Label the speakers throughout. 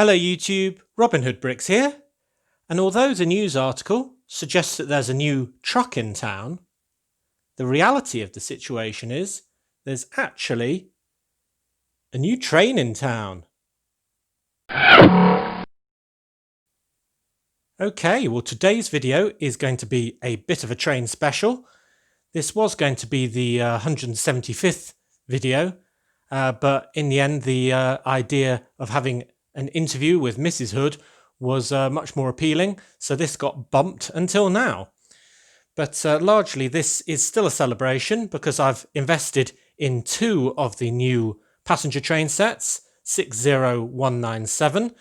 Speaker 1: Hello YouTube, Robin Hood Bricks here, and although the news article suggests that there's a new truck in town, the reality of the situation is there's actually a new train in town. Okay, well today's video is going to be a bit of a train special. This was going to be the 175th video, but in the end the idea of having an interview with Mrs. Hood was much more appealing, so this got bumped until now. But largely this is still a celebration because I've invested in two of the new passenger train sets, 60197,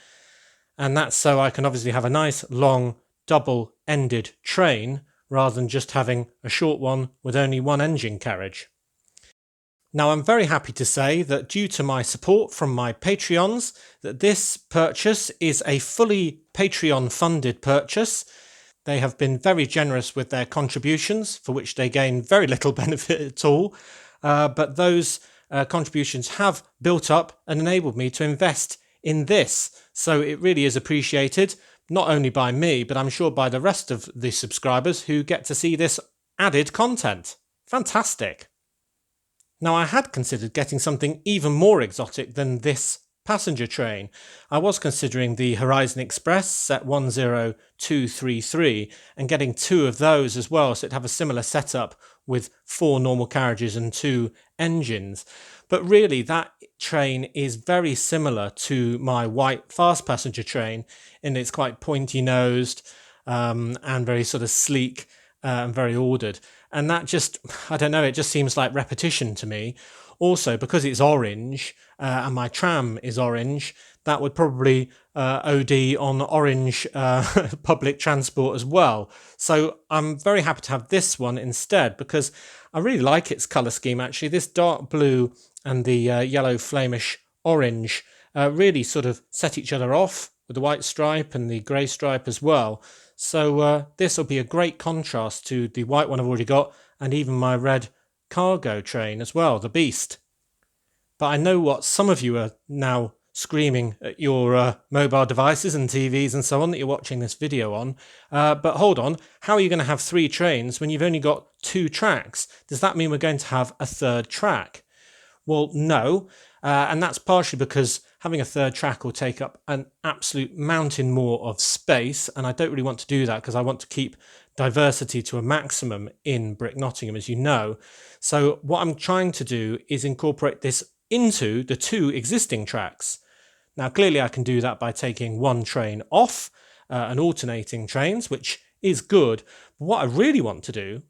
Speaker 1: and that's so I can obviously have a nice long double-ended train rather than just having a short one with only one engine carriage. Now I'm very happy to say that due to my support from my Patreons, that this purchase is a fully Patreon funded purchase. They have been very generous with their contributions, for which they gain very little benefit at all, but those contributions have built up and enabled me to invest in this, so it really is appreciated, not only by me, but I'm sure by the rest of the subscribers who get to see this added content. Fantastic! Now I had considered getting something even more exotic than this passenger train. I was considering the Horizon Express set 10233 and getting two of those as well, so it'd have a similar setup with 4 normal carriages and 2 engines. But really that train is very similar to my white fast passenger train, and it's quite pointy nosed and very sort of sleek and very ordered. And that just, I don't know, it just seems like repetition to me. Also, because it's orange and my tram is orange, that would probably OD on orange public transport as well. So I'm very happy to have this one instead because I really like its colour scheme actually. This dark blue and the yellow flamish orange really sort of set each other off with the white stripe and the grey stripe as well. So this will be a great contrast to the white one I've already got and even my red cargo train as well, the Beast. But I know what some of you are now screaming at your mobile devices and TVs and so on that you're watching this video on. But hold on, how are you going to have 3 trains when you've only got 2 tracks? Does that mean we're going to have a 3rd track? Well, no, and that's partially because having a 3rd track will take up an absolute mountain more of space, and I don't really want to do that because I want to keep diversity to a maximum in Brick Nottingham, as you know. So what I'm trying to do is incorporate this into the 2 existing tracks. Now clearly I can do that by taking one train off and alternating trains, which is good. But what I really want to do,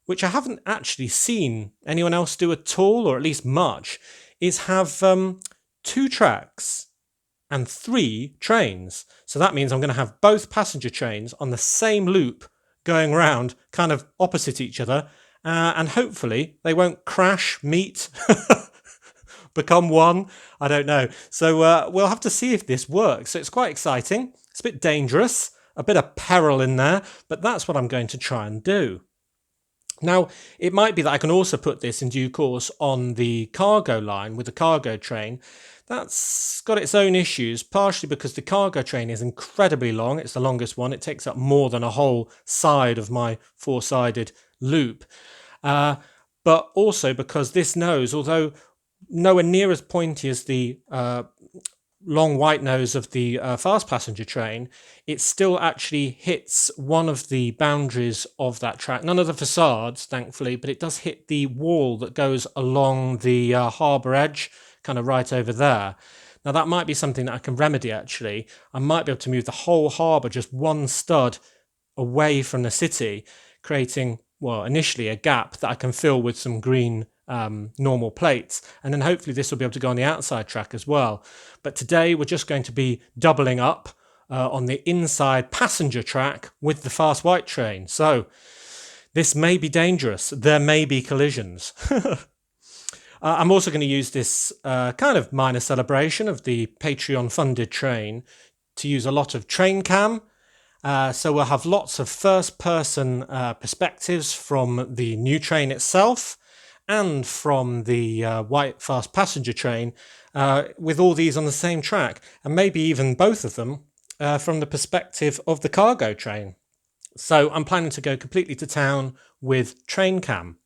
Speaker 1: which I haven't actually seen anyone else do at all, or at least much, is have 2 tracks and 3 trains. So that means I'm going to have both passenger trains on the same loop going around kind of opposite each other, and hopefully they won't crash, meet, become one. I don't know. So we'll have to see if this works. So it's quite exciting. It's a bit dangerous, a bit of peril in there, but that's what I'm going to try and do. Now, it might be that I can also put this in due course on the cargo line with the cargo train. That's got its own issues, partially because the cargo train is incredibly long. It's the longest one. It takes up more than a whole side of my 4-sided loop. But also because this nose, although nowhere near as pointy as the long white nose of the fast passenger train, it still actually hits one of the boundaries of that track. None of the facades, thankfully, but it does hit the wall that goes along the harbour edge, kind of right over there. Now that might be something that I can remedy actually. I might be able to move the whole harbour just one stud away from the city, creating, well, initially a gap that I can fill with some green normal plates, and then hopefully this will be able to go on the outside track as well. But today we're just going to be doubling up on the inside passenger track with the fast white train. So this may be dangerous. There may be collisions. I'm also going to use this kind of minor celebration of the Patreon funded train to use a lot of train cam. So we'll have lots of first person perspectives from the new train itself. and from the white fast passenger train, with all these on the same track, and maybe even both of them from the perspective of the cargo train. So I'm planning to go completely to town with train cam.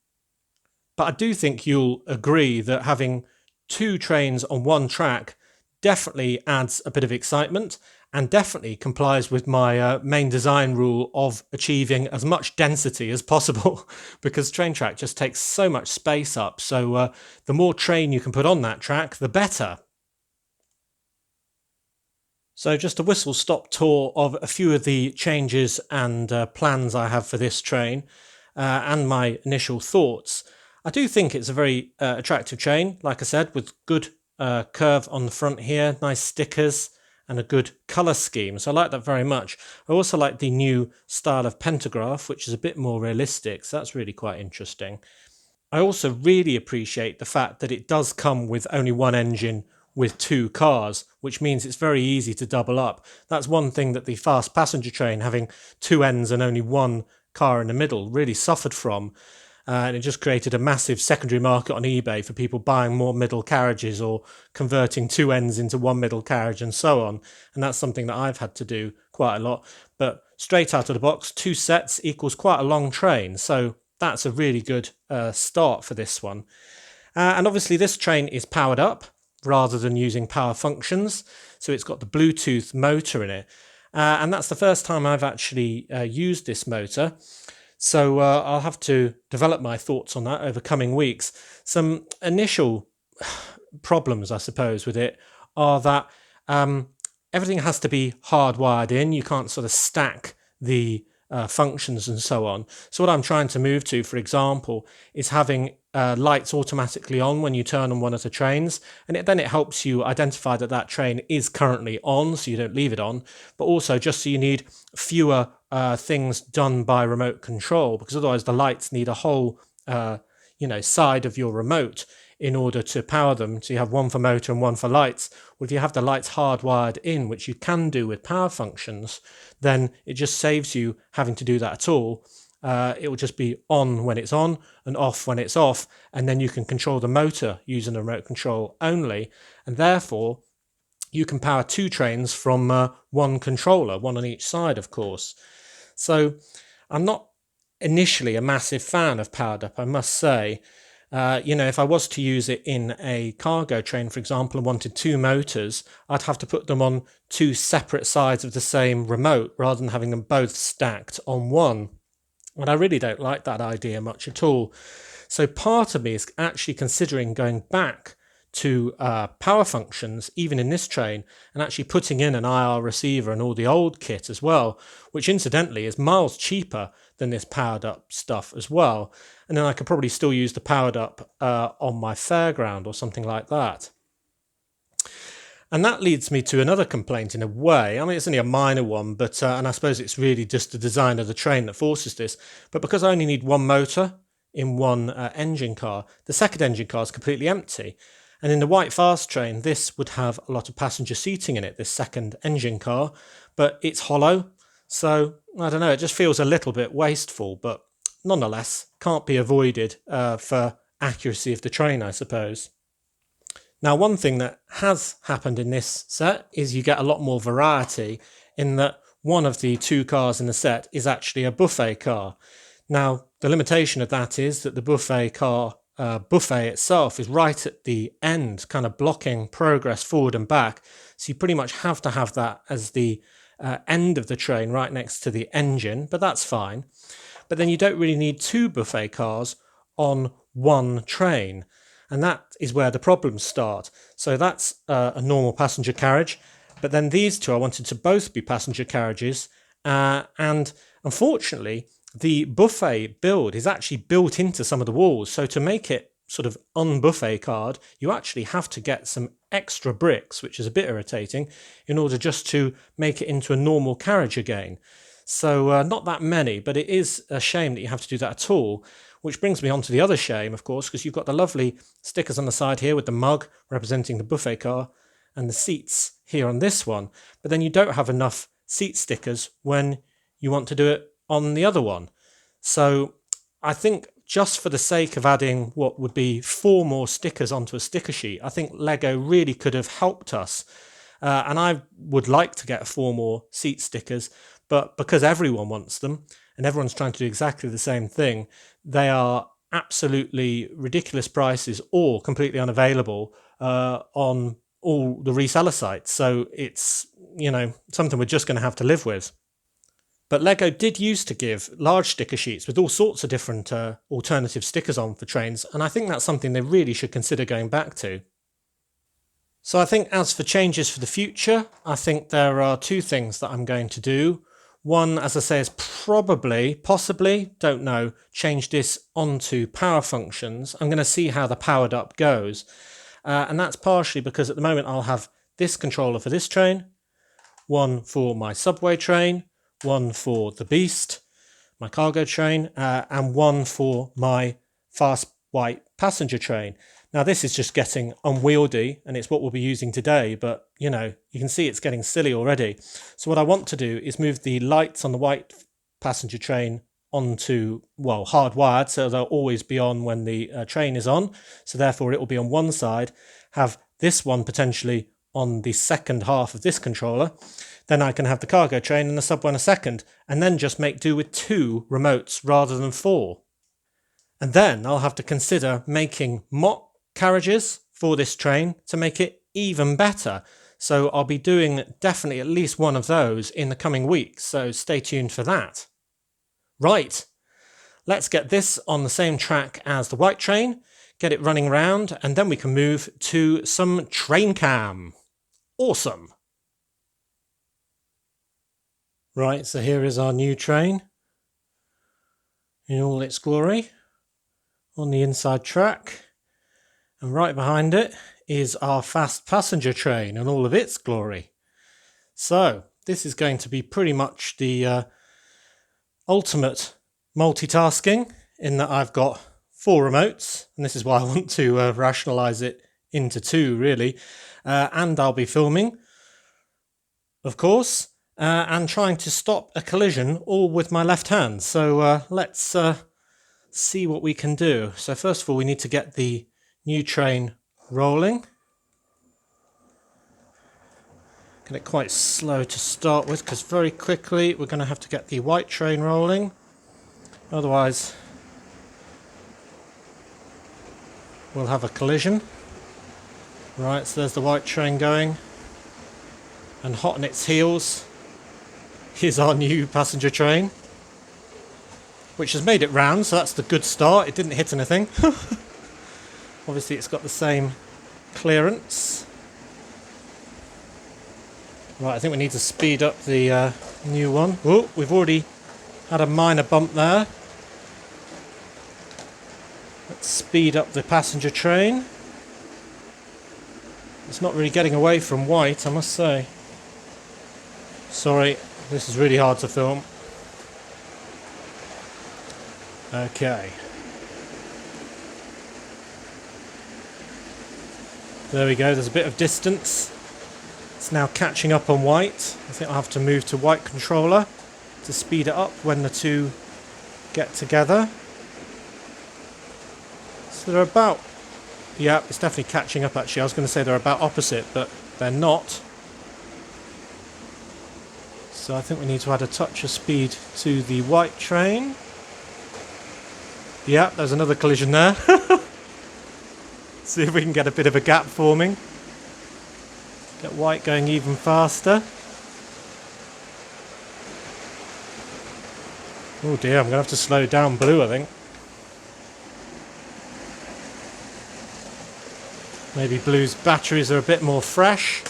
Speaker 1: But I do think you'll agree that having two trains on one track definitely adds a bit of excitement and definitely complies with my main design rule of achieving as much density as possible because train track just takes so much space up. So the more train you can put on that track, the better. So just a whistle-stop tour of a few of the changes and plans I have for this train and my initial thoughts. I do think it's a very attractive train, like I said, with good curve on the front here, nice stickers and a good colour scheme. So I like that very much. I also like the new style of pantograph, which is a bit more realistic. So that's really quite interesting. I also really appreciate the fact that it does come with only one engine with two cars, which means it's very easy to double up. That's one thing that the fast passenger train, having two ends and only one car in the middle, really suffered from. And it just created a massive secondary market on eBay for people buying more middle carriages or converting two ends into one middle carriage and so on. And that's something that I've had to do quite a lot. But straight out of the box, two sets equals quite a long train. So that's a really good start for this one. And obviously this train is powered up rather than using power functions. So it's got the Bluetooth motor in it. And that's the first time I've actually used this motor. So I'll have to develop my thoughts on that over coming weeks. Some initial problems, I suppose, with it are that everything has to be hardwired in. You can't sort of stack the functions and so on. So what I'm trying to move to, for example, is having lights automatically on when you turn on one of the trains, and then it helps you identify that that train is currently on, so you don't leave it on, but also just so you need fewer things done by remote control, because otherwise the lights need a whole side of your remote in order to power them. So you have one for motor and one for lights. Well, if you have the lights hardwired in, which you can do with power functions, then it just saves you having to do that at all. It will just be on when it's on and off when it's off, and then you can control the motor using the remote control only, and therefore you can power two trains from one controller, one on each side, of course. So I'm not initially a massive fan of powered up, I must say. If I was to use it in a cargo train, for example, and wanted two motors, I'd have to put them on two separate sides of the same remote rather than having them both stacked on one. And I really don't like that idea much at all. So part of me is actually considering going back to power functions, even in this train, and actually putting in an IR receiver and all the old kit as well, which incidentally is miles cheaper than this powered up stuff as well. And then I could probably still use the powered up on my fairground or something like that. And that leads me to another complaint in a way. I mean, it's only a minor one, but and I suppose it's really just the design of the train that forces this. But because I only need one motor in one engine car, the second engine car is completely empty. And in the white fast train, this would have a lot of passenger seating in it, this second engine car, but it's hollow. So I don't know, it just feels a little bit wasteful, but nonetheless, can't be avoided for accuracy of the train, I suppose. Now, one thing that has happened in this set is you get a lot more variety in that one of the two cars in the set is actually a buffet car. Now, the limitation of that is that the buffet car buffet itself is right at the end, kind of blocking progress forward and back. So you pretty much have to have that as the end of the train right next to the engine, but that's fine. But then you don't really need two buffet cars on one train. And that is where the problems start. So that's a normal passenger carriage. But then these two I wanted to both be passenger carriages. And unfortunately, the buffet build is actually built into some of the walls. So to make it sort of unbuffet card, you actually have to get some extra bricks, which is a bit irritating, in order just to make it into a normal carriage again. So not that many, but it is a shame that you have to do that at all. Which brings me on to the other shame, of course, because you've got the lovely stickers on the side here with the mug representing the buffet car and the seats here on this one. But then you don't have enough seat stickers when you want to do it on the other one. So I think just for the sake of adding what would be 4 more stickers onto a sticker sheet, I think Lego really could have helped us. And I would like to get 4 more seat stickers, but because everyone wants them and everyone's trying to do exactly the same thing, they are absolutely ridiculous prices or completely unavailable on all the reseller sites. So it's, something we're just going to have to live with. But Lego did used to give large sticker sheets with all sorts of different alternative stickers on for trains, and I think that's something they really should consider going back to. So I think as for changes for the future, I think there are 2 things that I'm going to do. One, as I say, is possibly, don't know, change this onto power functions. I'm going to see how the powered up goes. And that's partially because at the moment I'll have this controller for this train, one for my subway train, one for the Beast, my cargo train, and one for my fast white passenger train. Now this is just getting unwieldy and it's what we'll be using today, but you can see it's getting silly already. So what I want to do is move the lights on the white passenger train onto, hardwired, so they'll always be on when the train is on. So therefore it will be on one side, have this one potentially on the second half of this controller. Then I can have the cargo train and the subway on a second, and then just make do with 2 remotes rather than 4. And then I'll have to consider making mock carriages for this train to make it even better. So I'll be doing definitely at least one of those in the coming weeks, so stay tuned for that. Right, let's get this on the same track as the white train, get it running around, and then we can move to some train cam. Awesome. Right, so here is our new train in all its glory on the inside track. And right behind it is our fast passenger train in all of its glory. So this is going to be pretty much the ultimate multitasking, in that I've got 4 remotes, and this is why I want to rationalize it into 2 really. And I'll be filming, of course, and trying to stop a collision all with my left hand. So let's see what we can do. So first of all, we need to get the new train rolling. Get it quite slow to start with, because very quickly we're going to have to get the white train rolling. Otherwise we'll have a collision. Right, so there's the white train going, and hot on its heels is our new passenger train, which has made it round, so that's the good start. It didn't hit anything. Obviously it's got the same clearance. Right, I think we need to speed up the new one. Oh, we've already had a minor bump there. Let's speed up the passenger train. It's not really getting away from white, I must say. Sorry, this is really hard to film. Okay. There we go, there's a bit of distance. It's now catching up on white. I think I'll have to move to white controller to speed it up when the 2 get together. So they're about... yeah, it's definitely catching up actually. I was going to say they're about opposite, but they're not. So I think we need to add a touch of speed to the white train. Yeah, there's another collision there. See if we can get a bit of a gap forming. Get white going even faster. Oh dear, I'm going to have to slow down blue, I think. Maybe blue's batteries are a bit more fresh.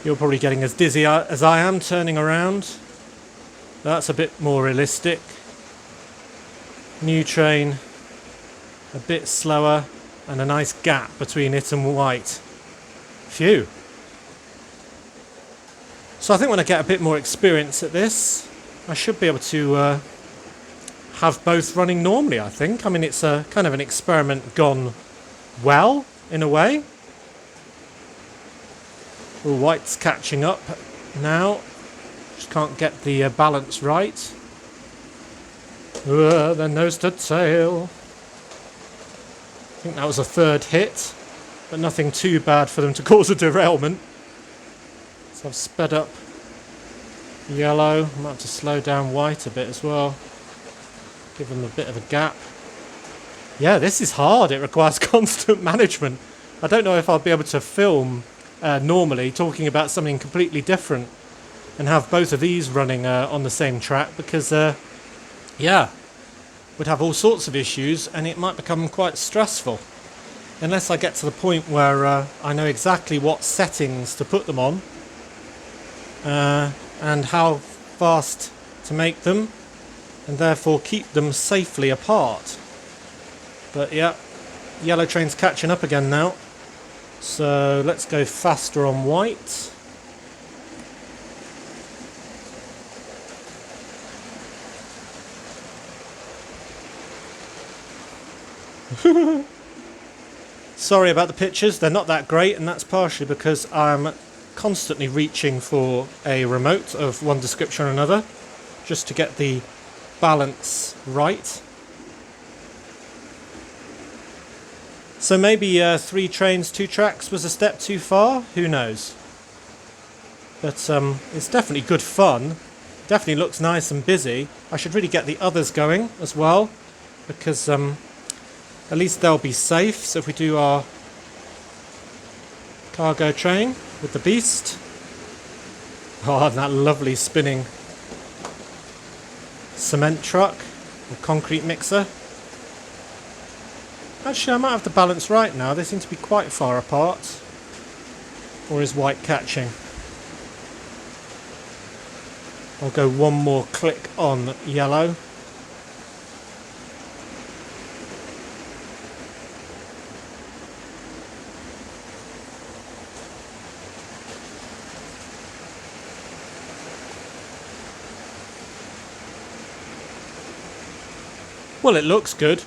Speaker 1: You're probably getting as dizzy as I am turning around. That's a bit more realistic. New train, a bit slower, and a nice gap between it and white. Phew. So I think when I get a bit more experience at this, I should be able to have both running normally, I think. I mean, it's a kind of an experiment gone well, in a way. Well, white's catching up now. Just can't get the balance right. Then nose to tail. I think that was a third hit, but nothing too bad for them to cause a derailment. So I've sped up yellow. I might have to slow down white a bit as well. Give them a bit of a gap. Yeah, this is hard. It requires constant management. I don't know if I'll be able to film normally talking about something completely different and have both of these running on the same track because, yeah, would have all sorts of issues and it might become quite stressful. Unless I get to the point where I know exactly what settings to put them on and how fast to make them and therefore keep them safely apart. But yeah, yellow train's catching up again now. So let's go faster on white. Sorry about the pictures, they're not that great, and that's partially because I'm constantly reaching for a remote of one description or another just to get the balance right. So maybe 3 trains, 2 tracks was a step too far, who knows. But it's definitely good fun, definitely looks nice and busy. I should really get the others going as well, because at least they'll be safe. So if we do our cargo train with the beast. Oh, that lovely spinning cement truck or concrete mixer. Actually, I might have the balance right now. They seem to be quite far apart. Or is white catching? I'll go one more click on yellow. Well, it looks good.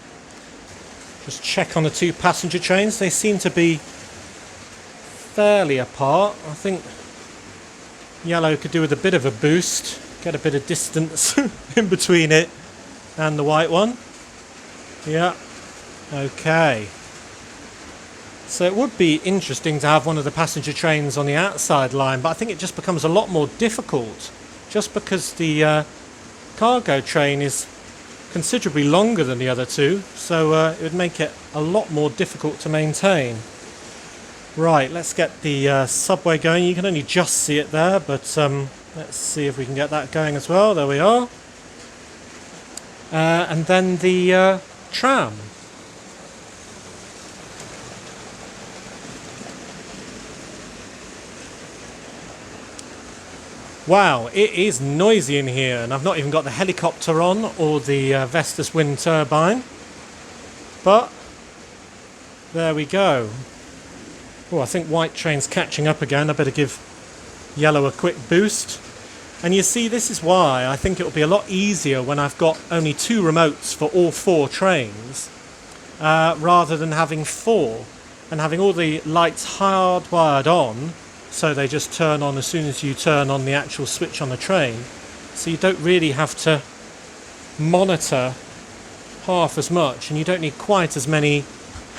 Speaker 1: Just check on the 2 passenger trains. They seem to be fairly apart. I think yellow could do with a bit of a boost, get a bit of distance in between it and the white one. Yeah, okay. So it would be interesting to have one of the passenger trains on the outside line, but I think it just becomes a lot more difficult just because the cargo train is considerably longer than the other 2, so it would make it a lot more difficult to maintain. Right, let's get the subway going. You can only just see it there, but let's see if we can get that going as well. There we are. And then the tram. Wow, it is noisy in here, and I've not even got the helicopter on or the Vestas wind turbine. But there we go. Oh, I think white train's catching up again. I better give yellow a quick boost. And you see, this is why I think it will be a lot easier when I've got only 2 remotes for all 4 trains, rather than having 4 and having all the lights hardwired on. So they just turn on as soon as you turn on the actual switch on the train. So you don't really have to monitor half as much, and you don't need quite as many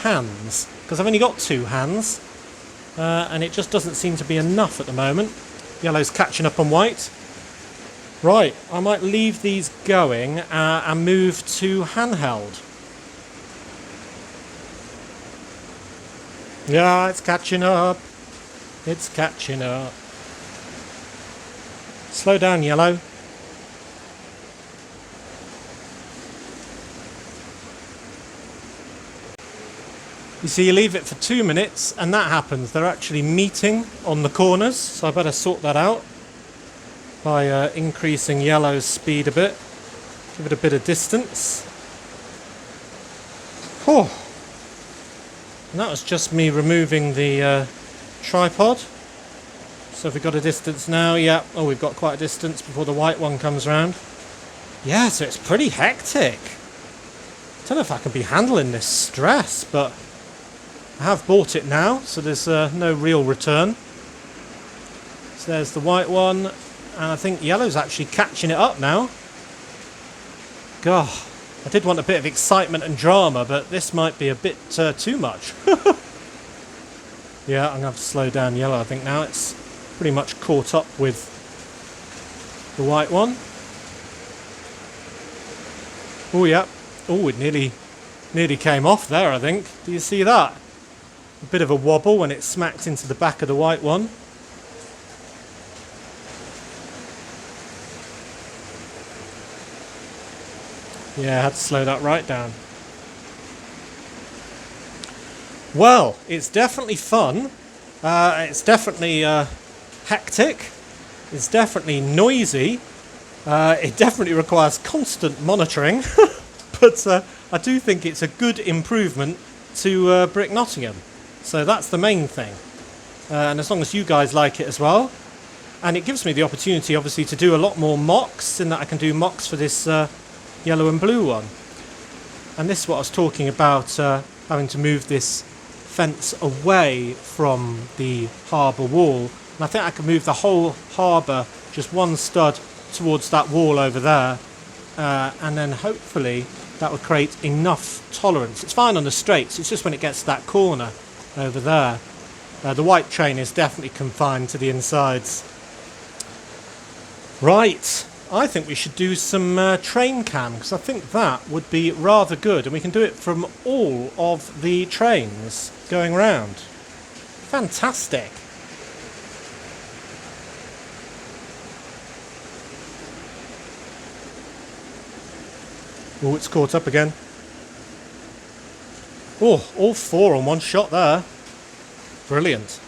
Speaker 1: hands, because I've only got 2 hands, and it just doesn't seem to be enough at the moment. Yellow's catching up on white. Right, I might leave these going and move to handheld. Yeah, it's catching up. It's catching up. Slow down, yellow. You see, you leave it for 2 minutes and that happens. They're actually meeting on the corners, so I better sort that out by increasing yellow's speed a bit. Give it a bit of distance. Oh. And that was just me removing the tripod. So if we've got a distance now, yeah, oh, we've got quite a distance before the white one comes round. Yeah, so it's pretty hectic. I don't know if I can be handling this stress, but I have bought it now, so there's no real return. So there's the white one, and I think yellow's actually catching it up now. God, I did want a bit of excitement and drama, but this might be a bit too much. Yeah, I'm going to have to slow down yellow, I think now. It's pretty much caught up with the white one. Oh, yeah. Oh, it nearly came off there, I think. Do you see that? A bit of a wobble when it smacked into the back of the white one. Yeah, I had to slow that right down. Well, it's definitely fun. It's definitely hectic. It's definitely noisy. It definitely requires constant monitoring. But I do think it's a good improvement to Brick Nottingham. So that's the main thing. And as long as you guys like it as well. And it gives me the opportunity, obviously, to do a lot more mocks, in that I can do mocks for this yellow and blue one. And this is what I was talking about, having to move this fence away from the harbour wall. And I think I can move the whole harbour just one stud towards that wall over there. And then hopefully that would create enough tolerance. It's fine on the straights, it's just when it gets to that corner over there. The white train is definitely confined to the insides. Right, I think we should do some train cam, because I think that would be rather good, and we can do it from all of the trains going round. Fantastic. Oh, it's caught up again. Oh, all four on one shot there. Brilliant.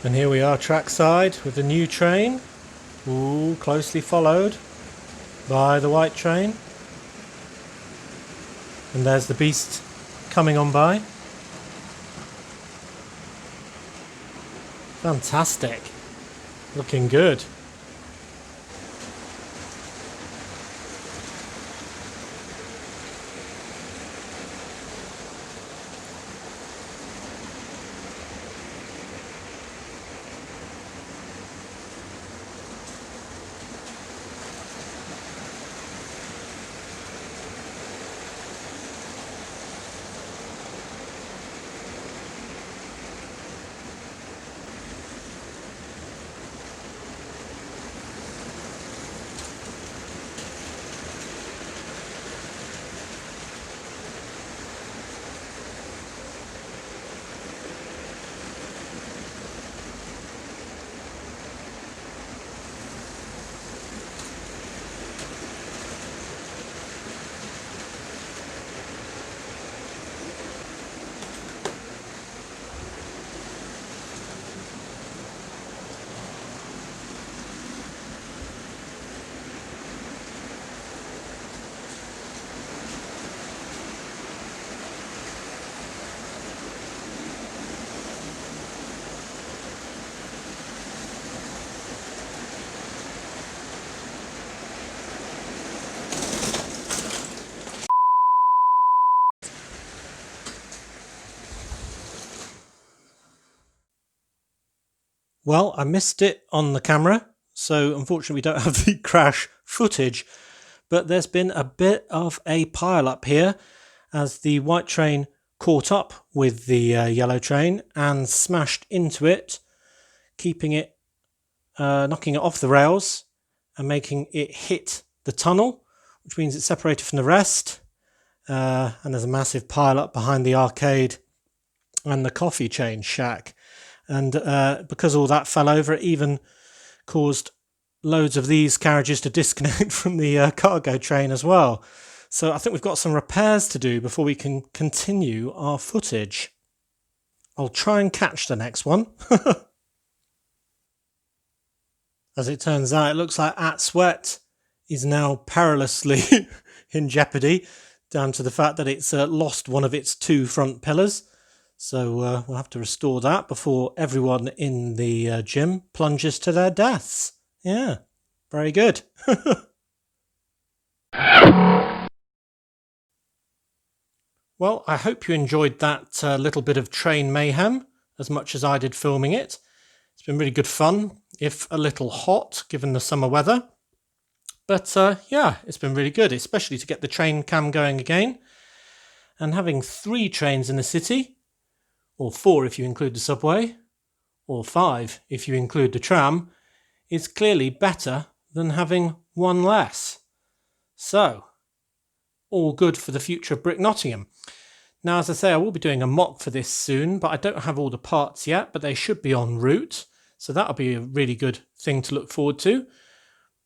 Speaker 1: And here we are trackside with the new train, ooh, closely followed by the white train. And there's the beast coming on by. Fantastic. Looking good. Well, I missed it on the camera, so unfortunately we don't have the crash footage, but there's been a bit of a pile up here as the white train caught up with the yellow train and smashed into it, keeping it, knocking it off the rails and making it hit the tunnel, which means it's separated from the rest. And there's a massive pile up behind the arcade and the coffee chain shack. And because all that fell over, it even caused loads of these carriages to disconnect from the cargo train as well. So I think we've got some repairs to do before we can continue our footage. I'll try and catch the next one. As it turns out, it looks like At Sweat is now perilously in jeopardy, down to the fact that it's lost one of its two front pillars. So we'll have to restore that before everyone in the gym plunges to their deaths. Yeah, very good. Well, I hope you enjoyed that little bit of train mayhem as much as I did filming it. It's been really good fun, if a little hot given the summer weather. But yeah, it's been really good, especially to get the train cam going again. And having 3 trains in the city, or 4 if you include the subway, or 5 if you include the tram, is clearly better than having 1 less. So, all good for the future of Brick Nottingham. Now, as I say, I will be doing a mock for this soon, but I don't have all the parts yet, but they should be en route. So that'll be a really good thing to look forward to.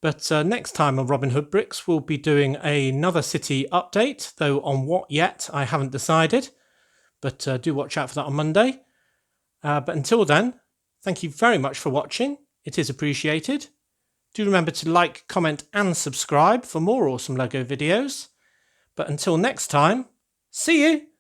Speaker 1: But next time on Robin Hood Bricks, we'll be doing another city update, though on what yet, I haven't decided. But do watch out for that on Monday. But until then, thank you very much for watching. It is appreciated. Do remember to like, comment and subscribe for more awesome LEGO videos. But until next time, see you!